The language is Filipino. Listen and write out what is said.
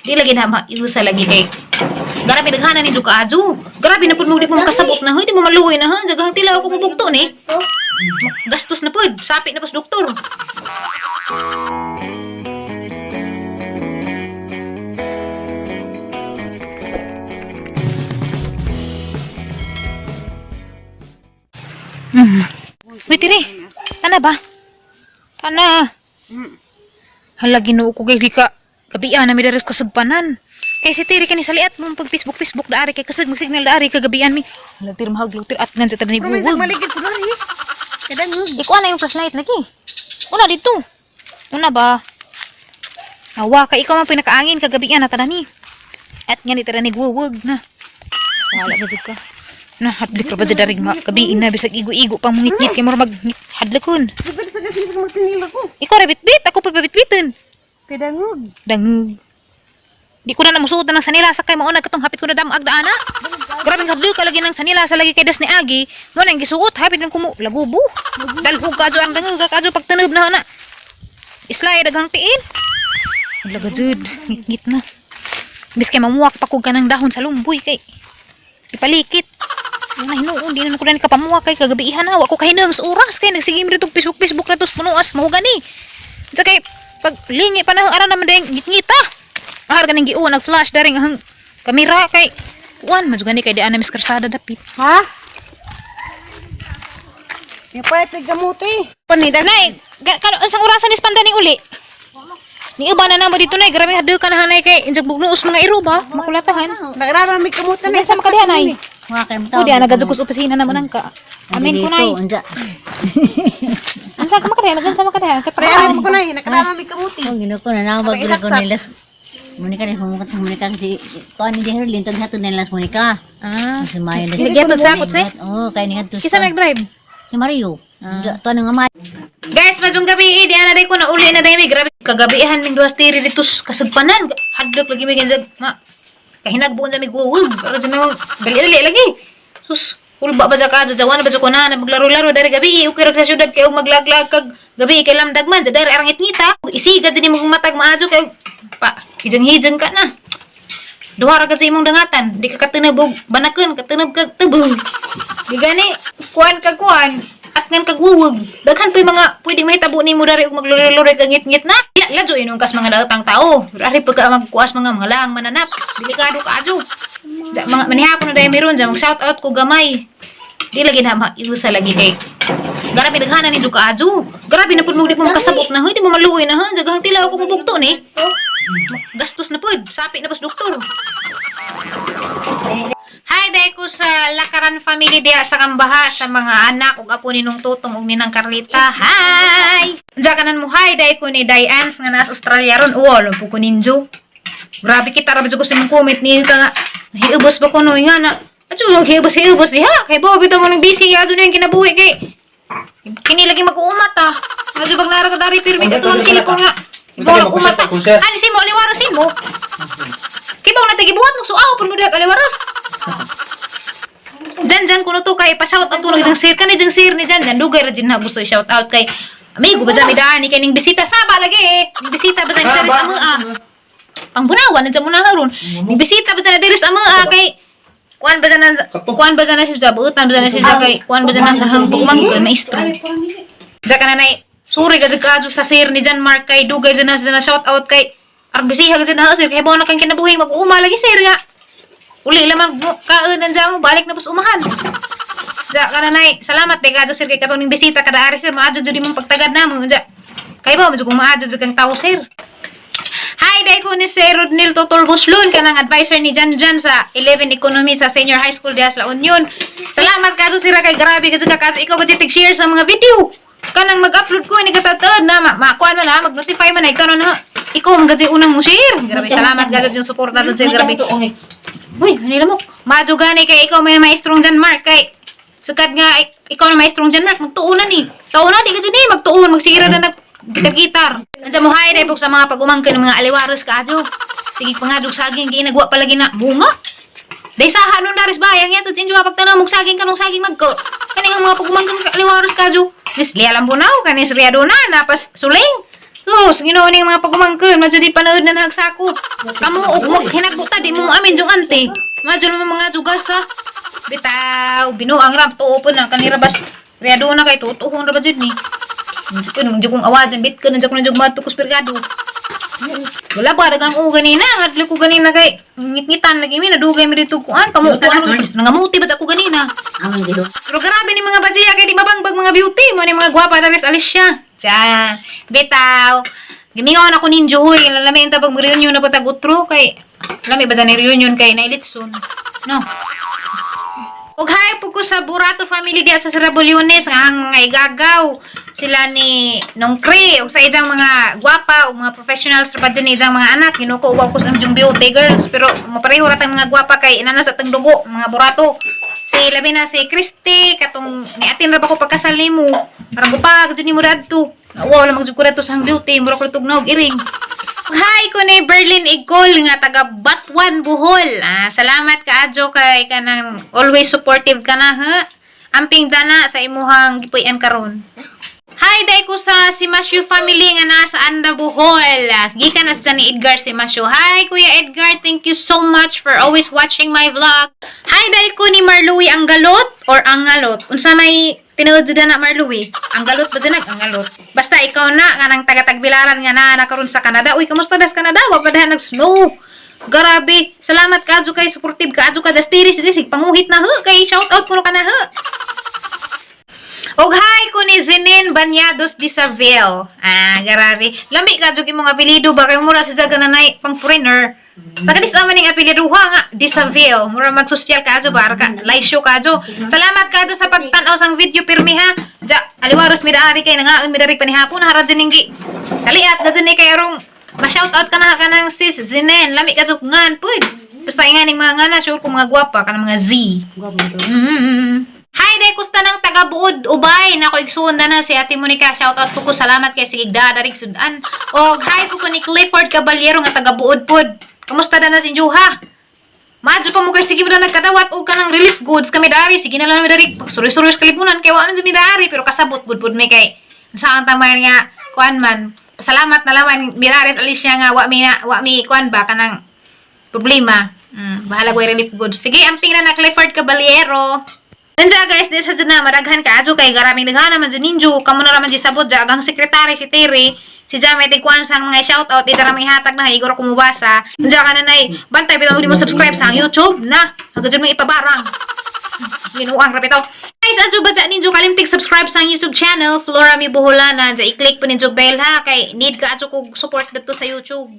Di lagi na maiusa lagi kay. Grabe daghanan ni Juka Aju. Grabe na pud mo di mo makasabot na, di mo maluoy na ha. Jagang tilaw ko bubugto ni. Gastos na pud, sapi na pas doktor. Wait, tiri. Tana ba? Tana. Hala, ginoo ko kay di ka gabian na mi dares kasagpanan. Kay si tiri kani saliat mo pag Facebook daari kay kasag magsignal daari kagabian mi. Hala, tir mahal tir at ngan sa tanan ni buwag. Maligid ko rin. Kadang Iko na yung flashlight lagi. Una dito. Una ba? Awa ka ikaw man pinakaangin kagabian na tanan ni. At nga ni tanan ni buwag na. Wala ka jud ka. Na hadlik ra ba sa darig makabiin na bisag igo-igo pang mungit-ngit kay mura mag hadlakon. Dibad sa gasin sa magtinil ako. Ikaw ra bitbit, ako pa bitbitin. Kadangog. Dangog. Di ko na namusuot na ng sanila kay mauna katong hapit ko na damag daana. Grabing hadlok ka lagi ng sanila sa lagi kay das ni Agi. Mo nang gisuot hapit ng kumu lagubo. Dalhug ka jo ang dangog ka jo pagtanub na na. Islay dagang tiin. Laga jud, ngit na. Bis kay mamuwak pa ko kanang dahon sa lumboy kay ipalikit. Na hinuon di na ko na kapamuha kay kagabihan na wa ko kahinang sa oras kay nagsigim dito Facebook na tos punuas mahugani. Sa kay pag lingi pa na ara naman dayang ngit-ngita. Ahar ganing giun nag flash daring ang kamera kay kuan madugani kay di ana mis karsada dapit. Ha? Yung pwede gamuti. Panida. Nay, kano isang orasan is pandaning uli. Ni iba na namo dito nay grabe hadel ka na hanay kay injag bugnuos mga iro ba makulatahan. Nagrarami kamuti na. Sa makadihan nay. Wala kayo O di ana gadjud ko sa opisina naman ang ka. Amin ko nay. Anja. Ansa ka makadihan nagan sa makadihan kay Nagrarami ko na eh. Nagrarami kamuti. Ang gino ko na nawag gina ko nilas. Monica ni pumukat sa Monica si kuan ni Herlin tag hatod nilas Monica. Ah. Si Maya na Sige to sakot si. Oh, kay ni adto. Kisa nag-drive. Si Mario. To nang amay. Guys, madjong gabi di ana day ko na uli na day mi grabe kagabihan ming duwas tiri dito kasagpanan. Hadlok lagi mi ganjag ma. Kahinagbuon sa mi guwag. Pero di namang dali lagi. Sus, ulba ba sa kadto jawan ba sa kuna na maglaro-laro dari gabi ukir sa syudad kay maglaglag kag gabi kay lamdagman sa dari arangit ngita. Isigad sa nimong matag maajo kay pa hijang-hijang ka na. Duha ra gid sa imong dangatan, di ka katinabog banaken katinab kag tubong. Di gani kuan kag kuan at ngan kag wuwog. Daghan pa mga pwedeng mahitabo nimo dari og maglore-lore kag ngit-ngit na. Ladyo inong kas mga datang tao. Ari pagka magkuas mga lang mananap. Delikado ka adyo. Mga manihapon na dai meron ja mag shout out ko gamay. Di lagi na maiusa lagi kay. Grabe daghanan ni Juka Aju. Grabe na pud mo di mo makasabot na, di mo maluoy na ha. Jagang tilaw ko bubugto ni. Gastos na pud, sapi na pas doktor. Hi day ko sa Lakaran family diya sa Kambaha sa mga anak ug apo ni nung Tutong ug ninang Carlita. Hi. Unsa kanan mo hi day ko ni Diane nga nasa Australia ron. Uwalo po ko ninjo. Grabe kita ra ba ko sa mong comment ni ka nga. Hiubos ba ko no nga na. At yung hiubos diha kay Bobby ta mo nang busy ya doon yung kinabuhi kay. Kini lagi mag-uumat ah. Medyo bag nara ka dari pirmi ka tuwang silikon nga. Ibaw umat ah. Ani si mo aliwarasin mo. Kibaw na tigibuhat mo suaw pud mo diha aliwaras. Jan kuno to kay pa-shout out tunog jang sir kani jang sir ni Jan dugay ra din na gusto i-shout out kay amigo ba jami daan ni kaning bisita saba lagi eh. Ning bisita ba sa diri sa mga pangbunawan na mo na haron. Ning bisita ba sa diri sa mga kay kuan ba na siya buutan ba na siya kay kuan ba na sa hang pagmangkon maestro. Jaka na nay suri ka kadto sa sir ni Jan Mark kay dugay na shout out kay arbisiha ka na sir kay bo na kang kinabuhi mag-uma lagi sir nga. Uli lamang kaunan dyan mo, balik na pos umahan. Diya, kananay, salamat de kadto sir kay katuning bisita kada ari sir, maadyo jud imong pagtagad namo diya. Kay ba medyo kung maadyo jud kang tao sir. Hi, day ko ni Sir Rodnil Totol Buslun kanang advisor ni Jan sa 11 Economy sa Senior High School diya sa La Union. Salamat kadto sir kay grabe ka jud ka ikaw ba share sa mga video. Kanang mag-upload ko ni katatad na makuan man ha, mag-notify man ay karon na. Ikaw ang gadyo unang mo share. Grabe salamat gadyo yung suporta dun sir grabe. Uy, hanila mo. Madyo gani kay ikaw may maestrong Jan Mark kay sukad nga ikaw na maestrong Jan Mark magtuunan ni. Sa una di ka dyan magtuon, magsira na nag-gitar-gitar. Ansa mo hay dahil sa mga pag-umangkin ng mga aliwaros ka adyo. Sige pa nga dug saging kay nagwa palagi na bunga. Dahil sa hanon daris bayang yato sinjo pagtanaw mong saging kanong saging magko. Kani nga mga pag-umangkin aliwaros ka adyo. Nis lialam bunaw kanis riado na napas suling. Tos, ginoon yung mga pagumangkin, madyo di panood na nahagsako. Kamu, ugmog, hinagbuta, di mo amin yung ante. Madyo naman mga jugas, ha? Bitaw, binuang ram, tuupon na, kanira bas, riyado na kay tutuhon na ba dyan ni? Hindi ko naman dyan kong awajan, bit ko, nandiyan ko nandiyan matukos pergado. Wala ba, dagang ganina, hadli ko ganina kay, ngit-ngitan lagi mi, nadugay mi rito kuan, kamu, nangamuti ba ako ganina? Amin dito. Pero grabe ni mga badya kay di mabangbag mga beauty mo ni mga gwapa na res Alicia. Tiyan. Bitaw. Gimingaw na ko ninjo huy. Lalamin tabag mo reunion na patagutro kay lami ba ni reunion kay nailitson. No. Og hay po ko sa Burato family dia sa Sarabolyones nga ang mga igagaw. Sila ni Nongkre og sa ijang mga gwapa og mga professionals sa badya ni ijang mga anak. Ginuko uwaw ko sa ijang beauty girls pero mapareho ra tang mga gwapa kay inana sa tang dugo mga Burato. Si labi na si Christy katong niatin ra ba ko pagkasal nimo para gupag jud nimo dadto wala lang ko dadto sa beauty mura ko tugnog iring. Hi ko ni Berlin Igol nga taga Batuan Bohol. Salamat kaadyo kay kanang always supportive ka na ha. Amping dana sa imuhang gipuy-an karon. Hi day ko sa si Masyu family nga nasa Anda Bohol. Gikan na sa ni Edgar si Masyu. Hi Kuya Edgar, thank you so much for always watching my vlog. Hi day ko ni Marlui Anggalot or Angalot. Unsa may tinuod na Marlui? Anggalot ba dinag Angalot? Basta ikaw na nga nang taga-Tagbilaran nga na karon sa Canada. Uy, kamusta das Canada? Wa pa dahan nag-snow. Grabe. Salamat kaadyo kay supportive kaadyo ka dastiris disig panguhit na he kay shout out kuno ka na he. Og hi ko ni Zenin Banyados di Saville. Grabe. Lami ka jud imong apelyido ba kay mura sa jaga nanay pang foreigner. Tagadis naman ning apelyido nga di Saville. Mura mag-social ka jud ba ka live show ka jud. Salamat ka sa pagtan-aw sang video pirmi ha. Ja aliwaros mi daari kay nangaon mi dari panihapon harad din gi. Saliat ka jud ni kay arong ma-shout out ka na kanang sis Zenin. Lami ka jud ngan pud. Basta inganing mga ngana sure ko mga gwapa kanang mga Z. Hi, day kusta ng taga-Buod Ubay. Nako igsuon na si Ate Monica. Shoutout po ko. Salamat kay sige dadarig sudan. Og hi po ko ni Clifford Caballero nga taga-Buod pod. Kamusta na si Juha? Madyo pa mo kay sige mo na nagkadawat og kanang relief goods kami dari. Sige na lang mi dari. Suri-suri kalipunan kay wa man mi dari pero kasabot pud mi kay saan tamay nga kuan man. Salamat na laman Mirares Alicia nga wa mi kuan ba kanang problema. Bahala ko relief goods. Sige, amping na Clifford Caballero. Nandiya guys, di sa dyan na maraghan ka adyo kay garaming naghan naman dyan ninyo. Kamu na naman dyan sabot dyan. Agang sekretary si Terry. Si Jamie Tigwan sang mga shoutout. Ito raming hatag na igor kumubasa. Nandiya ka na nay. Bantay, bitang mo subscribe sa YouTube na. Hanggang dyan mo ipabarang. Ginuang rapito. Guys, adyo ba dyan ninyo kalimtig subscribe sa YouTube channel. Flora Mi Buholana. Dyan i-click po ninyo bell ha. Kay need ka adyo kong support dito sa YouTube.